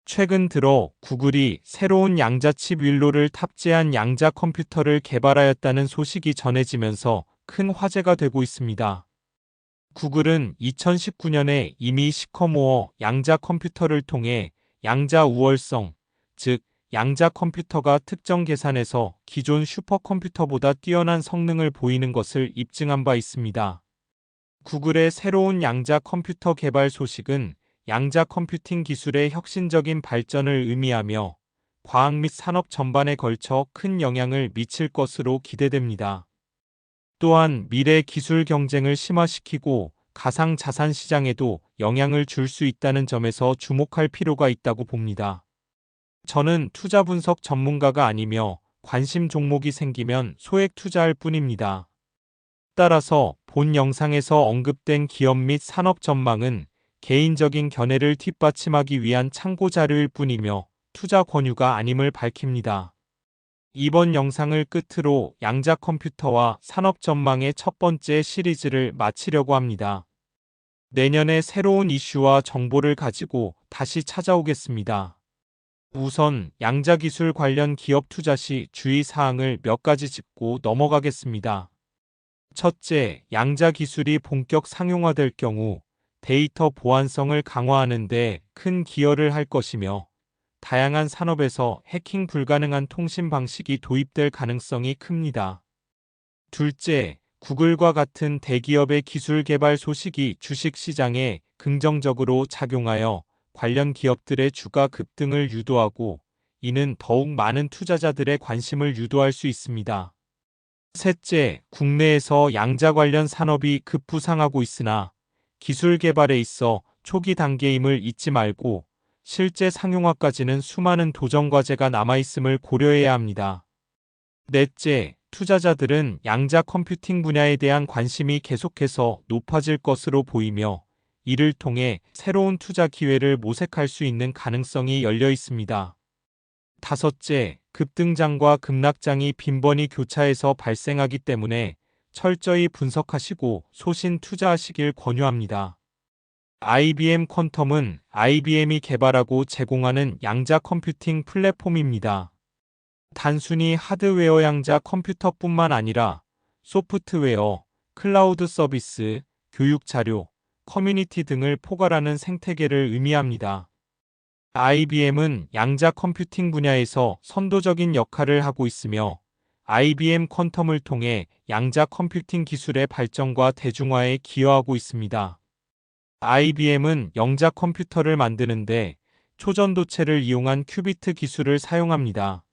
최근 들어 구글이 새로운 양자칩 윌로를 탑재한 양자 컴퓨터를 개발하였다는 소식이 전해지면서 큰 화제가 되고 있습니다. 구글은 2019년에 이미 시커모어 양자 컴퓨터를 통해 양자 우월성, 즉 양자 컴퓨터가 특정 계산에서 기존 슈퍼컴퓨터보다 뛰어난 성능을 보이는 것을 입증한 바 있습니다. 구글의 새로운 양자 컴퓨터 개발 소식은 양자 컴퓨팅 기술의 혁신적인 발전을 의미하며 과학 및 산업 전반에 걸쳐 큰 영향을 미칠 것으로 기대됩니다. 또한 미래 기술 경쟁을 심화시키고 가상자산 시장에도 영향을 줄 수 있다는 점에서 주목할 필요가 있다고 봅니다. 저는 투자 분석 전문가가 아니며 관심 종목이 생기면 소액 투자할 뿐입니다. 따라서 본 영상에서 언급된 기업 및 산업 전망은 개인적인 견해를 뒷받침하기 위한 참고 자료일 뿐이며 투자 권유가 아님을 밝힙니다. 이번 영상을 끝으로 양자 컴퓨터와 산업 전망의 첫 번째 시리즈를 마치려고 합니다. 내년에 새로운 이슈와 정보를 가지고 다시 찾아오겠습니다. 우선 양자 기술 관련 기업 투자 시 주의 사항을 몇 가지 짚고 넘어가겠습니다. 첫째, 양자 기술이 본격 상용화될 경우 데이터 보안성을 강화하는 데 큰 기여를 할 것이며 다양한 산업에서 해킹 불가능한 통신 방식이 도입될 가능성이 큽니다. 둘째, 구글과 같은 대기업의 기술 개발 소식이 주식 시장에 긍정적으로 작용하여 관련 기업들의 주가 급등을 유도하고 이는 더욱 많은 투자자들의 관심을 유도할 수 있습니다. 셋째, 국내에서 양자 관련 산업이 급부상하고 있으나 기술 개발에 있어 초기 단계임을 잊지 말고 실제 상용화까지는 수많은 도전 과제가 남아있음을 고려해야 합니다. 넷째, 투자자들은 양자 컴퓨팅 분야에 대한 관심이 계속해서 높아질 것으로 보이며 이를 통해 새로운 투자 기회를 모색할 수 있는 가능성이 열려 있습니다. 다섯째, 급등장과 급락장이 빈번히 교차해서 발생하기 때문에 철저히 분석하시고 소신 투자하시길 권유합니다. IBM 퀀텀은 IBM이 개발하고 제공하는 양자 컴퓨팅 플랫폼입니다. 단순히 하드웨어 양자 컴퓨터뿐만 아니라 소프트웨어, 클라우드 서비스, 교육 자료, 커뮤니티 등을 포괄하는 생태계를 의미합니다. IBM은 양자 컴퓨팅 분야에서 선도적인 역할을 하고 있으며 IBM 퀀텀을 통해 양자 컴퓨팅 기술의 발전과 대중화에 기여하고 있습니다. IBM은 영자 컴퓨터를 만드는데 초전도체를 이용한 큐비트 기술을 사용합니다.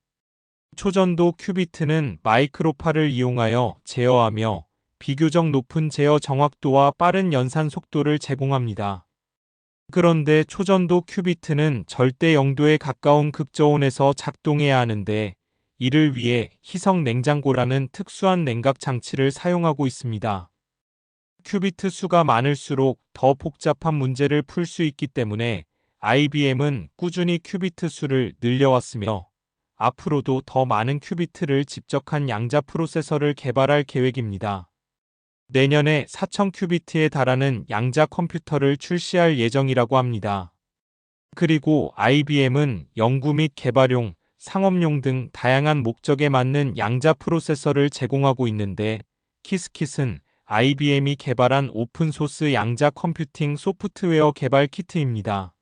초전도 큐비트는 마이크로파를 이용하여 제어하며 비교적 높은 제어 정확도와 빠른 연산 속도를 제공합니다. 그런데 초전도 큐비트는 절대 0도에 가까운 극저온에서 작동해야 하는데 이를 위해 희석 냉장고라는 특수한 냉각 장치를 사용하고 있습니다. 큐비트 수가 많을수록 더 복잡한 문제를 풀 수 있기 때문에 IBM은 꾸준히 큐비트 수를 늘려왔으며 앞으로도 더 많은 큐비트를 집적한 양자 프로세서를 개발할 계획입니다. 내년에 4000큐비트에 달하는 양자 컴퓨터를 출시할 예정이라고 합니다. 그리고 IBM은 연구 및 개발용, 상업용 등 다양한 목적에 맞는 양자 프로세서를 제공하고 있는데 키스킷은 IBM이 개발한 오픈소스 양자 컴퓨팅 소프트웨어 개발 키트입니다.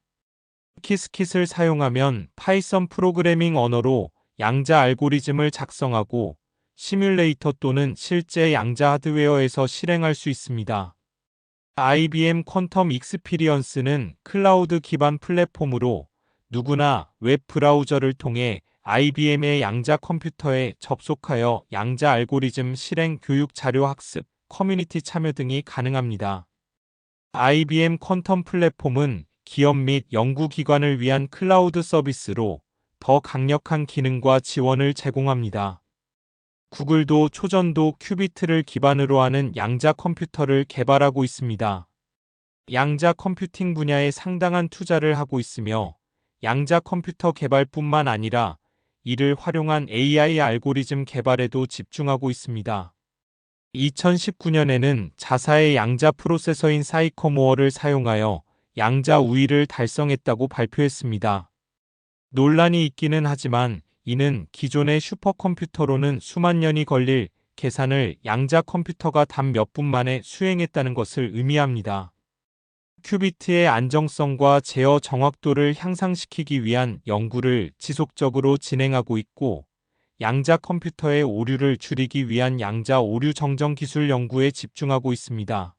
키스킷을 사용하면 파이썬 프로그래밍 언어로 양자 알고리즘을 작성하고 시뮬레이터 또는 실제 양자 하드웨어에서 실행할 수 있습니다. IBM 퀀텀 익스피리언스는 클라우드 기반 플랫폼으로 누구나 웹 브라우저를 통해 IBM의 양자 컴퓨터에 접속하여 양자 알고리즘 실행 교육 자료 학습, 커뮤니티 참여 등이 가능합니다. IBM 퀀텀 플랫폼은 기업 및 연구기관을 위한 클라우드 서비스로 더 강력한 기능과 지원을 제공합니다. 구글도 초전도 큐비트를 기반으로 하는 양자 컴퓨터를 개발하고 있습니다. 양자 컴퓨팅 분야에 상당한 투자를 하고 있으며 양자 컴퓨터 개발뿐만 아니라 이를 활용한 AI 알고리즘 개발에도 집중하고 있습니다. 2019년에는 자사의 양자 프로세서인 사이코모어를 사용하여 양자 우위를 달성했다고 발표했습니다. 논란이 있기는 하지만 이는 기존의 슈퍼컴퓨터로는 수만 년이 걸릴 계산을 양자 컴퓨터가 단 몇 분 만에 수행했다는 것을 의미합니다. 큐비트의 안정성과 제어 정확도를 향상시키기 위한 연구를 지속적으로 진행하고 있고, 양자 컴퓨터의 오류를 줄이기 위한 양자 오류 정정 기술 연구에 집중하고 있습니다.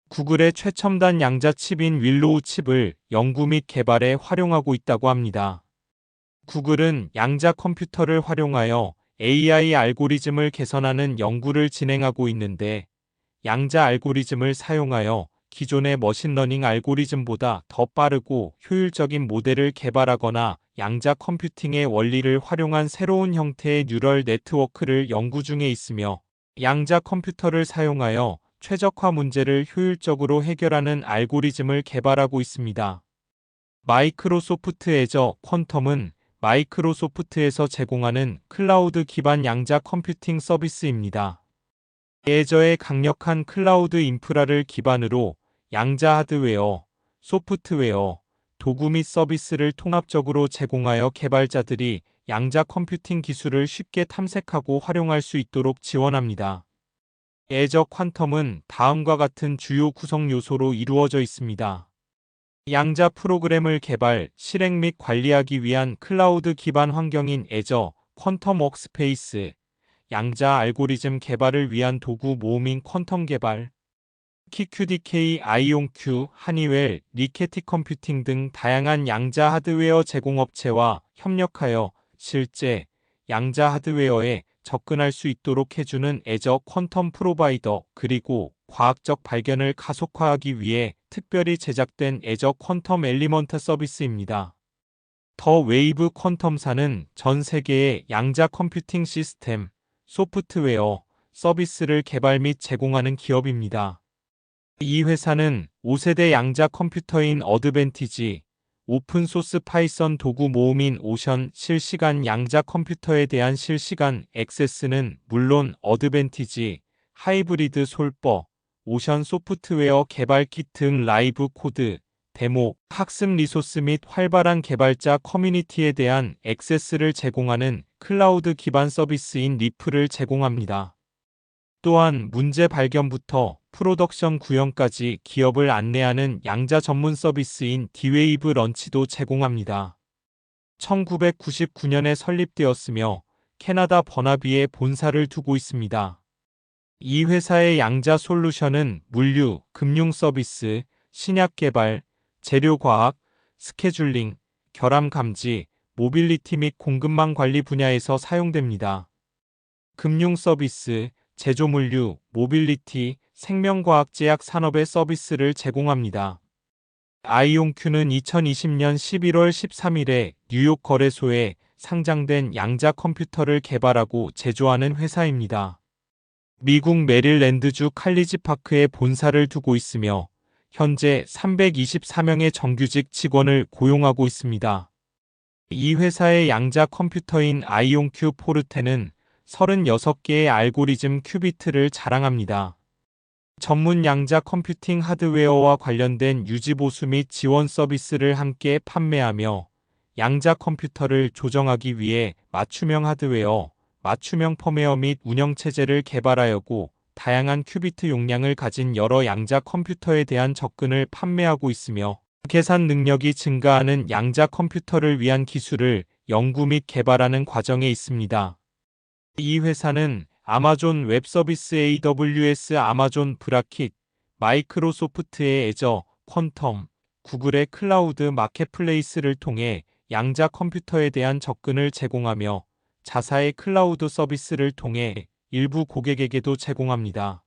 구글의 최첨단 양자 칩인 윌로우 칩을 연구 및 개발에 활용하고 있다고 합니다. 구글은 양자 컴퓨터를 활용하여 AI 알고리즘을 개선하는 연구를 진행하고 있는데, 양자 알고리즘을 사용하여 기존의 머신러닝 알고리즘보다 더 빠르고 효율적인 모델을 개발하거나 양자 컴퓨팅의 원리를 활용한 새로운 형태의 뉴럴 네트워크를 연구 중에 있으며, 양자 컴퓨터를 사용하여 최적화 문제를 효율적으로 해결하는 알고리즘을 개발하고 있습니다. 마이크로소프트 애저 퀀텀은 마이크로소프트에서 제공하는 클라우드 기반 양자 컴퓨팅 서비스입니다. 애저의 강력한 클라우드 인프라를 기반으로 양자 하드웨어, 소프트웨어, 도구 및 서비스를 통합적으로 제공하여 개발자들이 양자 컴퓨팅 기술을 쉽게 탐색하고 활용할 수 있도록 지원합니다. 애저 퀀텀은 다음과 같은 주요 구성 요소로 이루어져 있습니다. 양자 프로그램을 개발, 실행 및 관리하기 위한 클라우드 기반 환경인 애저, 퀀텀 워크스페이스, 양자 알고리즘 개발을 위한 도구 모음인 퀀텀 개발, QDK, 아이온큐, 하니웰, 리케티 컴퓨팅 등 다양한 양자 하드웨어 제공업체와 협력하여 실제 양자 하드웨어에 접근할 수 있도록 해주는 애저 퀀텀 프로바이더, 그리고 과학적 발견을 가속화하기 위해 특별히 제작된 애저 퀀텀 엘리먼트 서비스입니다. 더 웨이브 퀀텀사는 전 세계의 양자 컴퓨팅 시스템, 소프트웨어, 서비스를 개발 및 제공하는 기업입니다. 이 회사는 5세대 양자 컴퓨터인 어드밴티지, 오픈소스 파이썬 도구 모음인 오션, 실시간 양자 컴퓨터에 대한 실시간 액세스는 물론 어드밴티지, 하이브리드 솔버, 오션 소프트웨어 개발 킷 등 라이브 코드, 데모, 학습 리소스 및 활발한 개발자 커뮤니티에 대한 액세스를 제공하는 클라우드 기반 서비스인 리플을 제공합니다. 또한 문제 발견부터 프로덕션 구현까지 기업을 안내하는 양자 전문 서비스인 디웨이브 런치도 제공합니다. 1999년에 설립되었으며 캐나다 버나비에 본사를 두고 있습니다. 이 회사의 양자 솔루션은 물류, 금융 서비스, 신약 개발, 재료 과학, 스케줄링, 결함 감지, 모빌리티 및 공급망 관리 분야에서 사용됩니다. 금융 서비스, 제조물류, 모빌리티, 생명과학 제약 산업의 서비스를 제공합니다. 아이온큐는 2020년 11월 13일에 뉴욕 거래소에 상장된 양자 컴퓨터를 개발하고 제조하는 회사입니다. 미국 메릴랜드주 칼리지 파크에 본사를 두고 있으며 현재 324명의 정규직 직원을 고용하고 있습니다. 이 회사의 양자 컴퓨터인 아이온큐 포르테는 36개의 알고리즘 큐비트를 자랑합니다. 전문 양자 컴퓨팅 하드웨어와 관련된 유지보수 및 지원 서비스를 함께 판매하며 양자 컴퓨터를 조정하기 위해 맞춤형 하드웨어, 맞춤형 펌웨어 및 운영체제를 개발하였고, 다양한 큐비트 용량을 가진 여러 양자 컴퓨터에 대한 접근을 판매하고 있으며 계산 능력이 증가하는 양자 컴퓨터를 위한 기술을 연구 및 개발하는 과정에 있습니다. 이 회사는 아마존 웹서비스 AWS 아마존 브라킷, 마이크로소프트의 애저, 퀀텀, 구글의 클라우드 마켓플레이스를 통해 양자 컴퓨터에 대한 접근을 제공하며 자사의 클라우드 서비스를 통해 일부 고객에게도 제공합니다.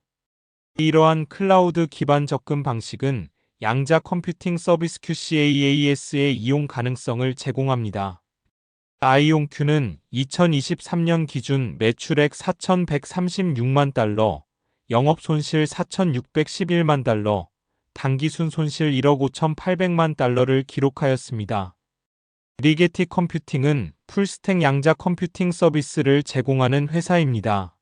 이러한 클라우드 기반 접근 방식은 양자 컴퓨팅 서비스 QCaaS의 이용 가능성을 제공합니다. 아이온큐는 2023년 기준 매출액 4,136만 달러, 영업손실 4,611만 달러, 당기순 손실 1억 5,800만 달러를 기록하였습니다. 리게티 컴퓨팅은 풀스택 양자 컴퓨팅 서비스를 제공하는 회사입니다.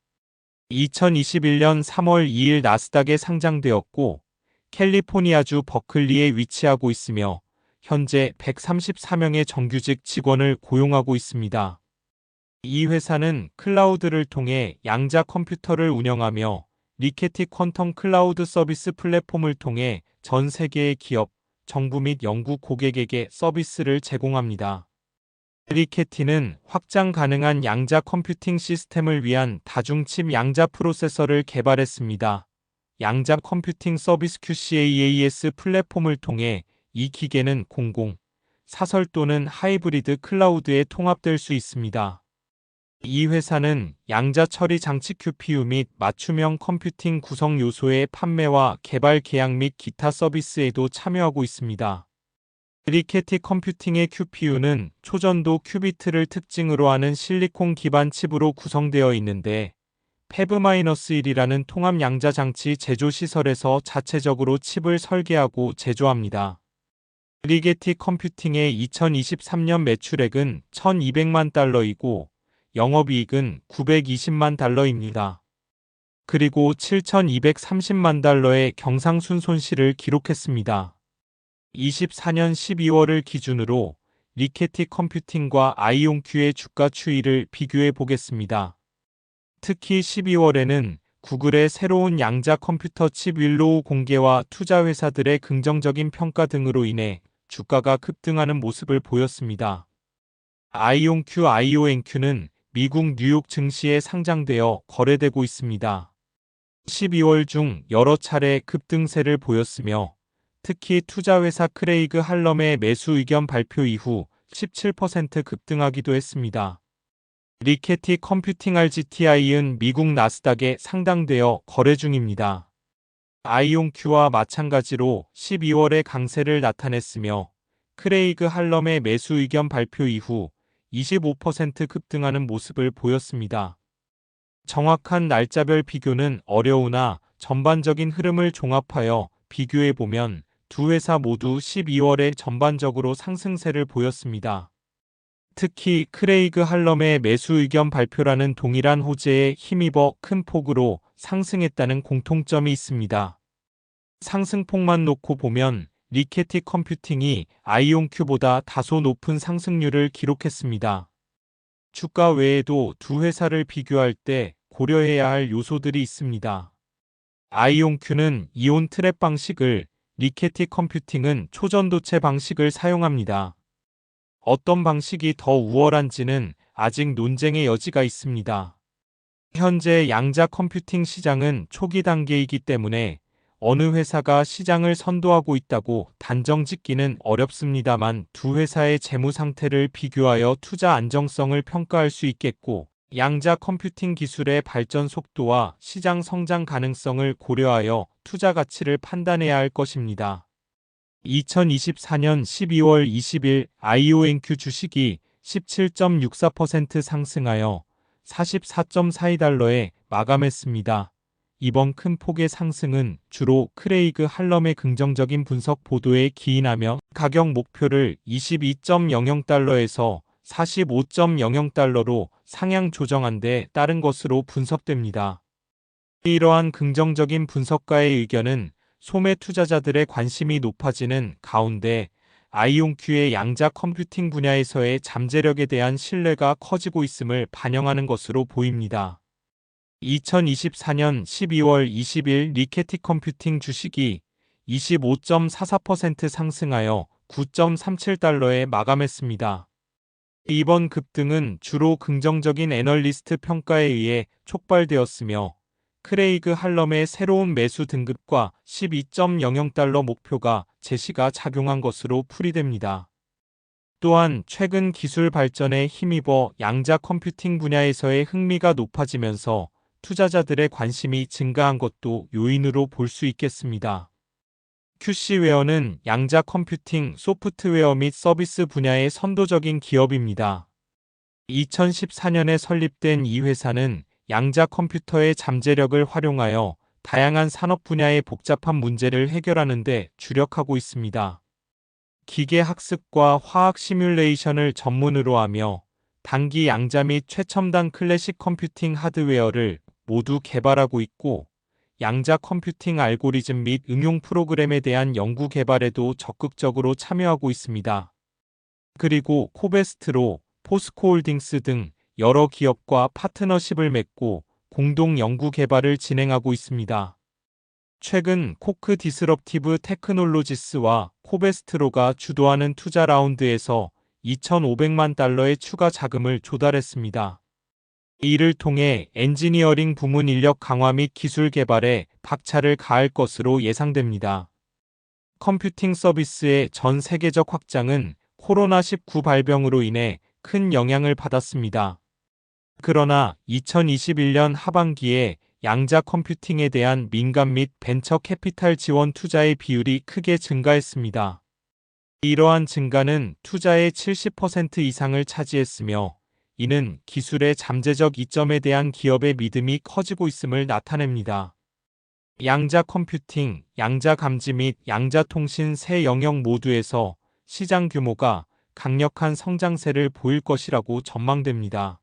2021년 3월 2일 나스닥에 상장되었고 캘리포니아주 버클리에 위치하고 있으며 현재 134명의 정규직 직원을 고용하고 있습니다. 이 회사는 클라우드를 통해 양자 컴퓨터를 운영하며 리케티 퀀텀 클라우드 서비스 플랫폼을 통해 전 세계의 기업, 정부 및 연구 고객에게 서비스를 제공합니다. 리케티는 확장 가능한 양자 컴퓨팅 시스템을 위한 다중칩 양자 프로세서를 개발했습니다. 양자 컴퓨팅 서비스 QCaaS 플랫폼을 통해 이 기계는 공공, 사설 또는 하이브리드 클라우드에 통합될 수 있습니다. 이 회사는 양자 처리 장치 QPU 및 맞춤형 컴퓨팅 구성 요소의 판매와 개발 계약 및 기타 서비스에도 참여하고 있습니다. 리케티 컴퓨팅의 QPU는 초전도 큐비트를 특징으로 하는 실리콘 기반 칩으로 구성되어 있는데 패브-1이라는 통합 양자 장치 제조 시설에서 자체적으로 칩을 설계하고 제조합니다. 리게티 컴퓨팅의 2023년 매출액은 1,200만 달러이고 영업이익은 920만 달러입니다. 그리고 7,230만 달러의 경상순 손실을 기록했습니다. 24년 12월을 기준으로 리케티 컴퓨팅과 아이온큐의 주가 추이를 비교해 보겠습니다. 특히 12월에는 구글의 새로운 양자 컴퓨터 칩 윌로우 공개와 투자 회사들의 긍정적인 평가 등으로 인해 주가가 급등하는 모습을 보였습니다. IONQ는 미국 뉴욕 증시에 상장되어 거래되고 있습니다. 12월 중 여러 차례 급등세를 보였으며 특히 투자회사 크레이그 할럼의 매수 의견 발표 이후 17% 급등하기도 했습니다. 리케티 컴퓨팅 RGTI은 미국 나스닥에 상장되어 거래 중입니다. 아이온큐와 마찬가지로 12월에 강세를 나타냈으며 크레이그 할럼의 매수 의견 발표 이후 25% 급등하는 모습을 보였습니다. 정확한 날짜별 비교는 어려우나 전반적인 흐름을 종합하여 비교해보면 두 회사 모두 12월에 전반적으로 상승세를 보였습니다. 특히 크레이그 할럼의 매수 의견 발표라는 동일한 호재에 힘입어 큰 폭으로 상승했다는 공통점이 있습니다. 상승폭만 놓고 보면 리케티 컴퓨팅이 아이온큐보다 다소 높은 상승률을 기록했습니다. 주가 외에도 두 회사를 비교할 때 고려해야 할 요소들이 있습니다. 아이온큐는 이온 트랩 방식을, 리케티 컴퓨팅은 초전도체 방식을 사용합니다. 어떤 방식이 더 우월한지는 아직 논쟁의 여지가 있습니다. 현재 양자 컴퓨팅 시장은 초기 단계이기 때문에 어느 회사가 시장을 선도하고 있다고 단정 짓기는 어렵습니다만 두 회사의 재무 상태를 비교하여 투자 안정성을 평가할 수 있겠고 양자 컴퓨팅 기술의 발전 속도와 시장 성장 가능성을 고려하여 투자 가치를 판단해야 할 것입니다. 2024년 12월 20일 IONQ 주식이 17.64% 상승하여 44.42달러에 마감했습니다. 이번 큰 폭의 상승은 주로 크레이그 할럼의 긍정적인 분석 보도에 기인하며 가격 목표를 22.00달러에서 45.00달러로 상향 조정한 데 따른 것으로 분석됩니다. 이러한 긍정적인 분석가의 의견은 소매 투자자들의 관심이 높아지는 가운데 아이온큐의 양자 컴퓨팅 분야에서의 잠재력에 대한 신뢰가 커지고 있음을 반영하는 것으로 보입니다. 2024년 12월 20일 리케티 컴퓨팅 주식이 25.44% 상승하여 9.37달러에 마감했습니다. 이번 급등은 주로 긍정적인 애널리스트 평가에 의해 촉발되었으며 크레이그 할럼의 새로운 매수 등급과 12.00달러 목표가 제시가 작용한 것으로 풀이됩니다. 또한 최근 기술 발전에 힘입어 양자 컴퓨팅 분야에서의 흥미가 높아지면서 투자자들의 관심이 증가한 것도 요인으로 볼 수 있겠습니다. QC웨어는 양자 컴퓨팅, 소프트웨어 및 서비스 분야의 선도적인 기업입니다. 2014년에 설립된 이 회사는 양자 컴퓨터의 잠재력을 활용하여 다양한 산업 분야의 복잡한 문제를 해결하는 데 주력하고 있습니다. 기계 학습과 화학 시뮬레이션을 전문으로 하며 단기 양자 및 최첨단 클래식 컴퓨팅 하드웨어를 모두 개발하고 있고 양자 컴퓨팅 알고리즘 및 응용 프로그램에 대한 연구 개발에도 적극적으로 참여하고 있습니다. 그리고 코베스트로, 포스코홀딩스 등 여러 기업과 파트너십을 맺고 공동 연구 개발을 진행하고 있습니다. 최근 코크 디스럽티브 테크놀로지스와 코베스트로가 주도하는 투자 라운드에서 2,500만 달러의 추가 자금을 조달했습니다. 이를 통해 엔지니어링 부문 인력 강화 및 기술 개발에 박차를 가할 것으로 예상됩니다. 컴퓨팅 서비스의 전 세계적 확장은 코로나19 발병으로 인해 큰 영향을 받았습니다. 그러나 2021년 하반기에 양자 컴퓨팅에 대한 민간 및 벤처 캐피탈 지원 투자의 비율이 크게 증가했습니다. 이러한 증가는 투자의 70% 이상을 차지했으며 이는 기술의 잠재적 이점에 대한 기업의 믿음이 커지고 있음을 나타냅니다. 양자 컴퓨팅, 양자 감지 및 양자 통신 세 영역 모두에서 시장 규모가 강력한 성장세를 보일 것이라고 전망됩니다.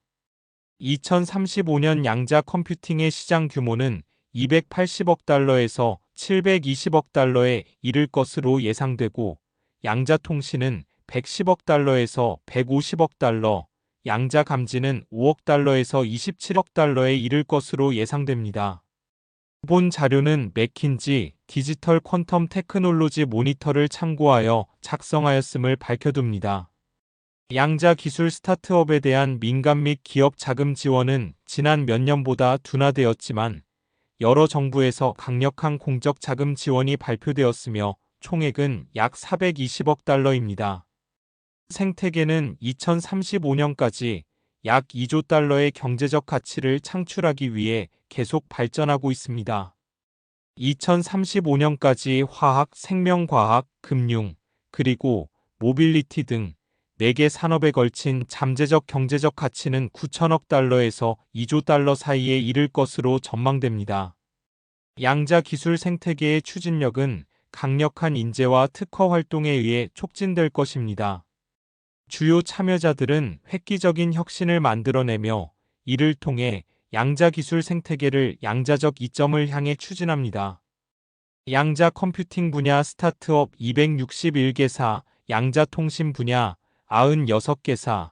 2035년 양자 컴퓨팅의 시장 규모는 280억 달러에서 720억 달러에 이를 것으로 예상되고 양자 통신은 110억 달러에서 150억 달러, 양자 감지는 5억 달러에서 27억 달러에 이를 것으로 예상됩니다. 본 자료는 맥킨지 디지털 퀀텀 테크놀로지 모니터를 참고하여 작성하였음을 밝혀둡니다. 양자 기술 스타트업에 대한 민간 및 기업 자금 지원은 지난 몇 년보다 둔화되었지만 여러 정부에서 강력한 공적 자금 지원이 발표되었으며 총액은 약 420억 달러입니다. 생태계는 2035년까지 약 2조 달러의 경제적 가치를 창출하기 위해 계속 발전하고 있습니다. 2035년까지 화학, 생명과학, 금융, 그리고 모빌리티 등 4개 산업에 걸친 잠재적 경제적 가치는 9천억 달러에서 2조 달러 사이에 이를 것으로 전망됩니다. 양자 기술 생태계의 추진력은 강력한 인재와 특허 활동에 의해 촉진될 것입니다. 주요 참여자들은 획기적인 혁신을 만들어내며 이를 통해 양자 기술 생태계를 양자적 이점을 향해 추진합니다. 양자 컴퓨팅 분야 스타트업 261개사, 양자 통신 분야 96개사,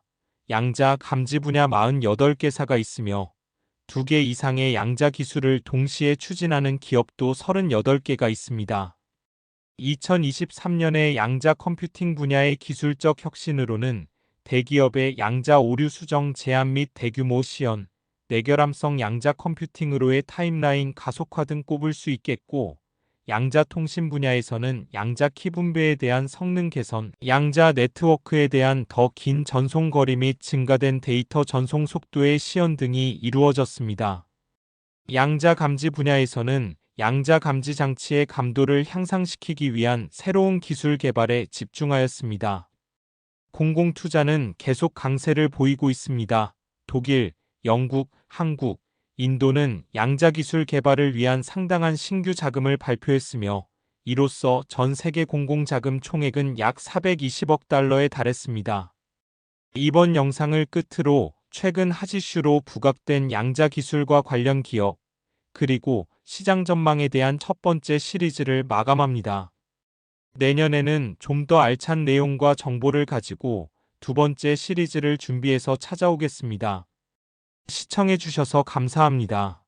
양자 감지 분야 48개사가 있으며 2개 이상의 양자 기술을 동시에 추진하는 기업도 38개가 있습니다. 2023년의 양자 컴퓨팅 분야의 기술적 혁신으로는 대기업의 양자 오류 수정 제한 및 대규모 시연, 내결함성 양자 컴퓨팅으로의 타임라인 가속화 등 꼽을 수 있겠고, 양자 통신 분야에서는 양자 키 분배에 대한 성능 개선, 양자 네트워크에 대한 더 긴 전송 거리 및 증가된 데이터 전송 속도의 시연 등이 이루어졌습니다. 양자 감지 분야에서는 양자 감지 장치의 감도를 향상시키기 위한 새로운 기술 개발에 집중하였습니다. 공공 투자는 계속 강세를 보이고 있습니다. 독일, 영국, 한국, 인도는 양자 기술 개발을 위한 상당한 신규 자금을 발표했으며 이로써 전 세계 공공 자금 총액은 약 420억 달러에 달했습니다. 이번 영상을 끝으로 최근 핫 이슈로 부각된 양자 기술과 관련 기업, 그리고 시장 전망에 대한 첫 번째 시리즈를 마감합니다. 내년에는 좀 더 알찬 내용과 정보를 가지고 두 번째 시리즈를 준비해서 찾아오겠습니다. 시청해주셔서 감사합니다.